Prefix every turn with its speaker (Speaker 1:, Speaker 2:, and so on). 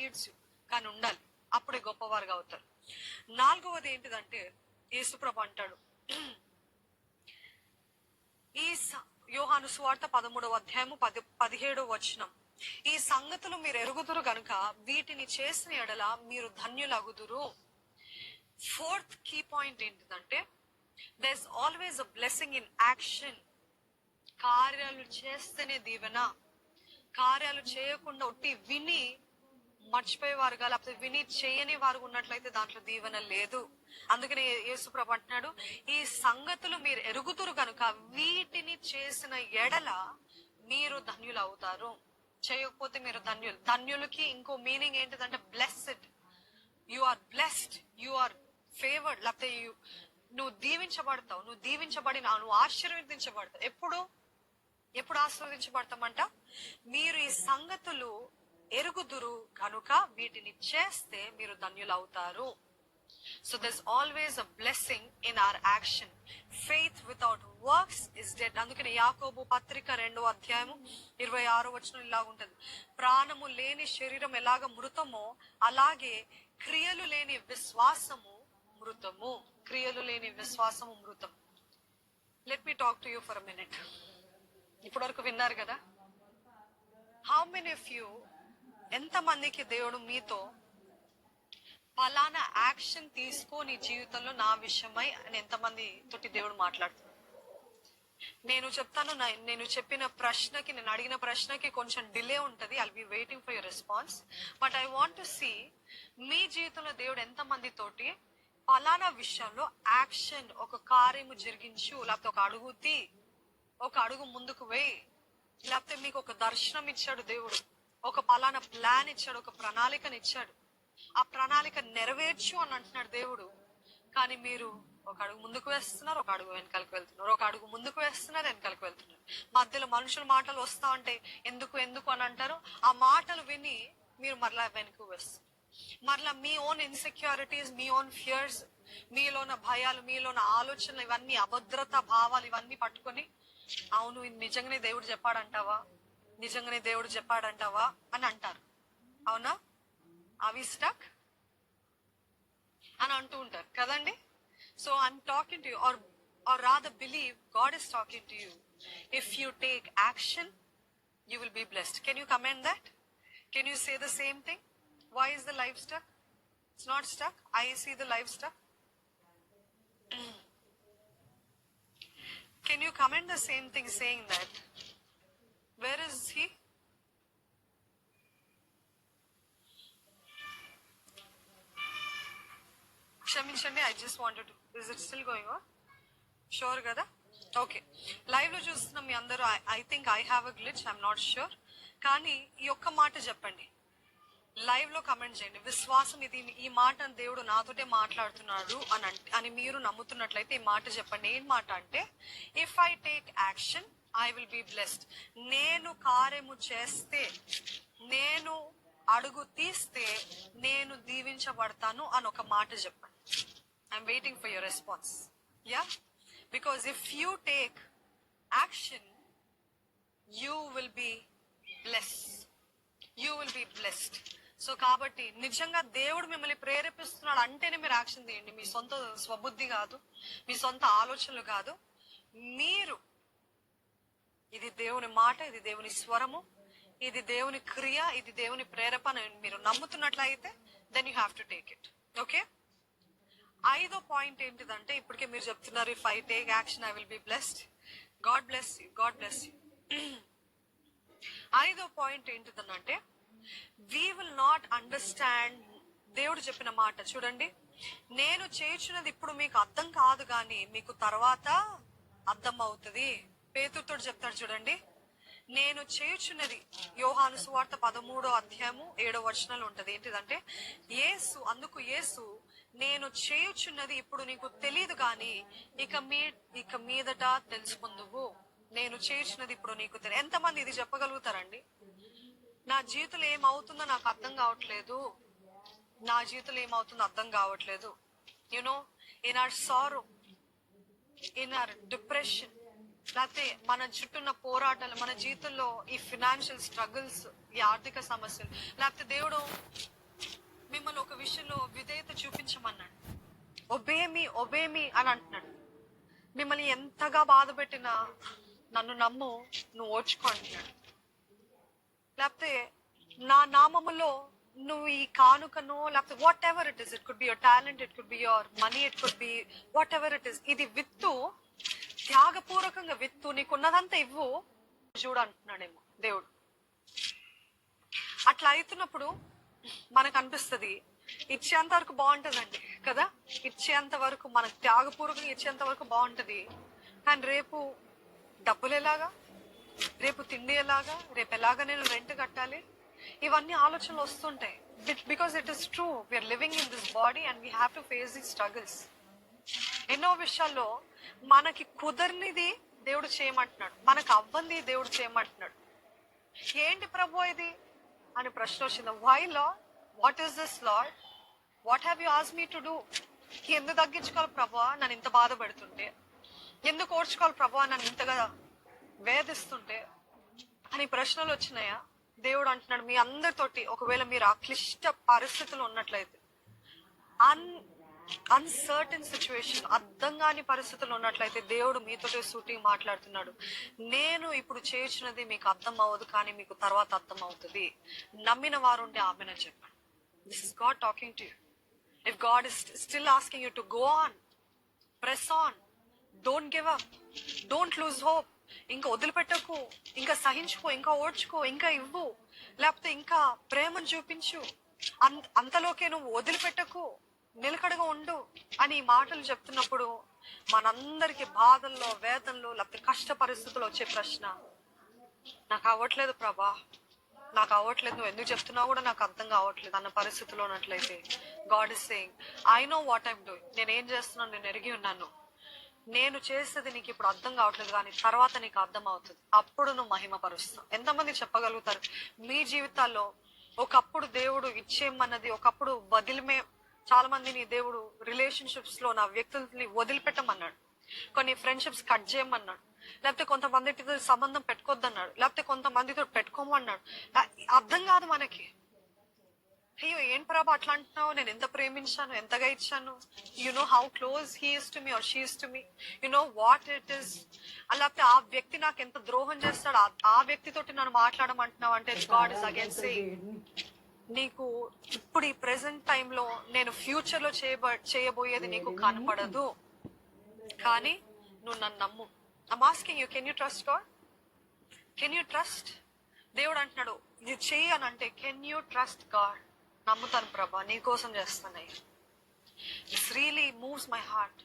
Speaker 1: Needs కానీ ఉండాలి, అప్పుడే గొప్పవారుగా అవుతారు. నాలుగవది ఏంటిదంటే యేసుప్రభు అంటాడు, ఈ యోహాను సువార్త 13వ అధ్యాయము 17వ వచనం, ఈ సంగతులు మీరు ఎరుగుదురు గనుక వీటిని చేసిన ఎడల మీరు ధన్యులగుదురు. ఫోర్త్ కీ పాయింట్ ఏంటిదంటే there is always a blessing in action. కార్యాలు చేస్తేనే దీవెన. కార్యాలు చేయకుండా ఒట్టి విని మర్చిపోయేవారుగా, లేకపోతే విని చేయని వారు ఉన్నట్లయితే దాంట్లో దీవెన లేదు. అందుకనే యేసుప్రభు అంటున్నాడు, ఈ సంగతులు మీరు ఎరుగుదురు కనుక వీటిని చేసిన ఎడల మీరు ధన్యులు అవుతారు. చేయకపోతే మీరు ధన్యులు. ధన్యులకి ఇంకో మీనింగ్ ఏంటిదంటే blessed. You are blessed, you are favoured, లేకపోతే నువ్వు దీవించబడతావు, నువ్వు నువ్వు ఆశీర్వదించబడతావు. ఎప్పుడు ఆశీర్వదించబడతామంట? మీరు ఈ సంగతులు ఎరుగుదురు కనుక వీటిని చేస్తే మీరు ధన్యులు అవుతారు. So there's always a blessing in our action. Faith without works is dead. అందుకని యాకోబు పత్రిక 2వ అధ్యాయము 26వ వచనం ఇలా ఉంటది, ప్రాణము లేని శరీరం ఎలాగ మృతమో అలాగే క్రియలు లేని విశ్వాసము మృతము. క్రియలు లేని విశ్వాసము మృతం. Let me talk to you for a minute. ఇప్పటి వరకు విన్నారు కదా? హౌ మెనీ ఆఫ్ యూ, ఎంతమందికి దేవుడు మీతో ఫలానా యాక్షన్ తీసుకో నీ జీవితంలో నా విషయమై అని ఎంతమంది తోటి దేవుడు మాట్లాడుతున్నాడు? నేను చెప్తాను, నేను చెప్పిన ప్రశ్నకి, నేను అడిగిన ప్రశ్నకి కొంచెం డిలే ఉంటది. I'll be waiting for your response. But I want to see మీ జీవితంలో దేవుడు ఎంతమంది తోటి ఫలానా విషయంలో యాక్షన్, ఒక కార్యము జరిగించు, లేకపోతే ఒక అడుగు తీ, ఒక అడుగు ముందుకు వేయి, లేకపోతే మీకు ఒక దర్శనం ఇచ్చాడు దేవుడు, ఒక పలానా ప్లాన్ ఇచ్చాడు, ఒక ప్రణాళికని ఇచ్చాడు, ఆ ప్రణాళిక నెరవేర్చు అని అంటున్నాడు దేవుడు. కానీ మీరు ఒక అడుగు ముందుకు వేస్తున్నారు, ఒక అడుగు వెనకాలకు వెళ్తున్నారు, ఒక అడుగు ముందుకు వేస్తున్నారు, వెనకాలకు వెళ్తున్నారు. మధ్యలో మనుషుల మాటలు వస్తా ఉంటే ఎందుకు అని అంటారు. ఆ మాటలు విని మీరు మరలా వెనుక వేస్తారు. మరలా మీ ఓన్ ఇన్సెక్యూరిటీస్, మీ ఓన్ ఫియర్స్, మీలోన భయాలు, మీలోన ఆలోచనలు, ఇవన్నీ అభద్రతా భావాలు ఇవన్నీ పట్టుకొని, అవును నిజంగానే దేవుడు చెప్పాడంటావా, నిజంగానే దేవుడు చెప్పాడంటావా అని అంటారు. అవునా? అవి స్టక్ అని అంటూ ఉంటారు కదండి. So I'm talking to you, or rather believe God is talking to you. If you take action, you will be blessed. Can you comment that? Can you say the same thing? Why is the life stuck? It's not stuck. I see the life stuck. Can you comment the same thing saying that? Where is he? క్షమించండి, I just wanted to, is it still going on? Sure కదా? Okay. Live లో చూస్తున్న మీ అందరూ, I think I have a glitch, I'm not sure. కానీ ఈ ఒక్క మాట చెప్పండి, లైవ్ లో కమెంట్ చేయండి. విశ్వాసం, ఇది ఈ మాట దేవుడు నాతోటే మాట్లాడుతున్నాడు అని మీరు నమ్ముతున్నట్లయితే ఈ మాట చెప్పండి. ఏం మాట అంటే, if I take action I will be blessed. నేను కార్యము చేస్తే, నేను అడుగు తీస్తే నేను దీవించబడతాను అని ఒక మాట చెప్పండి. I'm waiting for your response. Yeah, because if you take action you will be blessed. You will be blessed. So కాబట్టి నిజంగా దేవుడు మిమ్మల్ని ప్రేరేపిస్తున్నాడు అంటేనే మీరు యాక్షన్ తీయండి. మీ సొంత స్వబుద్ధి కాదు, మీ సొంత ఆలోచనలు కాదు. మీరు, ఇది దేవుని మాట, ఇది దేవుని స్వరము, ఇది దేవుని క్రియ, ఇది దేవుని ప్రేరేపణ మీరు నమ్ముతున్నట్లయితే then you have to take it. Okay. 5వ పాయింట్ ఏంటిదంటే, ఇప్పటికే మీరు చెప్తున్నారు, if I take action I will be blessed. God bless you, God bless you. 5వ పాయింట్ ఏంటిదనంటే, వీ విల్ నాట్ అండర్స్టాండ్. దేవుడు చెప్పిన మాట చూడండి, నేను చేయుచున్నది ఇప్పుడు మీకు అర్థం కాదు కానీ మీకు తర్వాత అర్థం అవుతుంది. పేతురుతో చెప్తాడు చూడండి, నేను చేయుచున్నది, యోహాను సువార్త 13వ అధ్యాయము 7వ వచనంలో ఉంటది. ఏంటిదంటే, అందుకు యేసు నేను చేయుచున్నది ఇప్పుడు నీకు తెలియదు కానీ ఇక మీదట తెలుసుకుందువు. నేను చేయుచున్నది ఇప్పుడు నీకు తెలియదు. ఎంతమంది ఇది చెప్పగలుగుతారండి? నా జీవితంలో ఏమవుతుందో నాకు అర్థం కావట్లేదు, నా జీవితంలో ఏమవుతుందో అర్థం కావట్లేదు. You know, in our sorrow, in our depression, లేకపోతే మన చుట్టూన్న పోరాటాలు, మన జీవితంలో ఈ ఫినాన్షియల్ స్ట్రగుల్స్, ఈ ఆర్థిక సమస్యలు, లేకపోతే దేవుడు విషయంలో విధేయత చూపించమన్నాడు. ఒబే మీ అని అంటున్నాడు. మిమ్మల్ని ఎంతగా బాధ పెట్టినా నన్ను నమ్ము, నువ్వు ఓర్చుకో అంటున్నాడు. లేకపోతే నా నామములో నువ్వు ఈ కానుకను, లేకపోతే what ever it is, it could be your talent, it could be your money, it could be what ever it is, ఇది విత్తు, త్యాగపూర్వకంగా విత్తు, నీకున్నదంతా ఇవ్వు చూడు అంటున్నాడేమో దేవుడు. అట్లా అవుతున్నప్పుడు మనకు అనిపిస్తుంది ఇచ్చేంత వరకు బాగుంటదండి కదా, ఇచ్చేంత వరకు, మనకు త్యాగపూర్వకంగా ఇచ్చేంత వరకు బాగుంటది. కానీ రేపు డబ్బులు ఎలాగా, రేపు తిండి ఎలాగా, రేపు ఎలాగా నేను రెంట్ కట్టాలి, ఇవన్నీ ఆలోచనలు వస్తుంటాయి. Because it is true, we are living in this body and we have to face the struggles. ఎన్నో విషయాల్లో మనకి కుదరనిది దేవుడు చేయమంటున్నాడు, మనకు అవ్వంది దేవుడు చేయమంటున్నాడు. ఏంటి ప్రభు ఇది అని ప్రశ్న వచ్చింది. Why Lord, what is this Lord, what have you asked me to do? ఎందుకు తగ్గించుకోవాలి ప్రభా నన్ను ఇంత బాధ పెడుతుంటే, ఎందుకు ఓర్చుకోవాలి ప్రభా నన్ను ఇంతగా వేధిస్తుంటే అని ప్రశ్నలు వచ్చినాయా? దేవుడు అంటున్నాడు మీ అందరితోటి, ఒకవేళ మీరు ఆ క్లిష్ట పరిస్థితులు ఉన్నట్లయితే, అన్సర్టన్ సిచ్యువేషన్, అర్థం కాని పరిస్థితులు ఉన్నట్లయితే దేవుడు మీతోటే సూటి మాట్లాడుతున్నాడు. నేను ఇప్పుడు చేసినది మీకు అర్థం అవ్వదు, కానీ మీకు తర్వాత అర్థం అవుతుంది. నమ్మిన వారు ఉంటే ఆమెను చెప్పండి. This is God talking to you. If God is still asking you to go on, press on, don't give up, don't lose hope. ఇంకా వదిలిపెట్టకు, ఇంకా సహించుకో, ఇంకా ఓడ్చుకో, ఇంకా ఇవ్వు, లేకపోతే ఇంకా ప్రేమను చూపించు, అంతలోకే నువ్వు వదిలిపెట్టకు, నిలకడగా ఉండు అని ఈ మాటలు చెప్తున్నప్పుడు మనందరికి బాధల్లో, వేదనలో, లేకపోతే కష్ట పరిస్థితులు వచ్చే ప్రశ్న, నాకు అవ్వట్లేదు ప్రభా, నాకు అవ్వట్లేదు, నువ్వు ఎందుకు చెప్తున్నావు కూడా నాకు అర్థం కావట్లేదు అన్న పరిస్థితిలో ఉన్నట్లయితే God is saying I know what I'm doing, నేనేం చేస్తున్నాను నేను ఎరిగి ఉన్నాను, నేను చేసేది నీకు ఇప్పుడు అర్థం కావట్లేదు కానీ తర్వాత నీకు అర్థం అవుతుంది, అప్పుడు నువ్వు మహిమపరుస్తావు. ఎంతమంది చెప్పగలుగుతారు మీ జీవితాల్లో ఒకప్పుడు దేవుడు ఇచ్చేయమన్నది, ఒకప్పుడు వదిలిమే, చాలా మందిని దేవుడు రిలేషన్షిప్స్ లో నా వ్యక్తుల్ని వదిలిపెట్టమన్నాడు, కొన్ని ఫ్రెండ్షిప్స్ కట్ చేయమన్నాడు, లేకపోతే కొంతమందితో సంబంధం పెట్టుకోవద్దన్నాడు, లేకపోతే కొంతమందితో పెట్టుకోమన్నాడు. అర్థం కాదు మనకి, అయ్యో ఏం ప్రభా అట్లా అంటున్నావు, నేను ఎంత ప్రేమించాను, ఎంతగా ఇచ్చాను, you know how close he is to me or she is to me, you know what it is. లేకపోతే ఆ వ్యక్తి నాకు ఎంత ద్రోహం చేస్తాడు, ఆ వ్యక్తితోటి నన్ను మాట్లాడమంటున్నావు అంటే గాడ్ ఇస్ అగైన్ సేయింగ్ నీకు ఇప్పుడు ఈ ప్రెసెంట్ టైంలో నేను ఫ్యూచర్ లో చేయబోయేది నీకు కనపడదు, కానీ నువ్వు నన్ను నమ్ము. I'm asking you, can you trust God? Can you trust? దేవుడు అంటున్నాడు ఇది చెయ్యి అని అంటే, కెన్ యూ ట్రస్ట్ గాడ్? నమ్ముతాను ప్రభా, నీ కోసం చేస్తానయ్యా. This really moves my heart.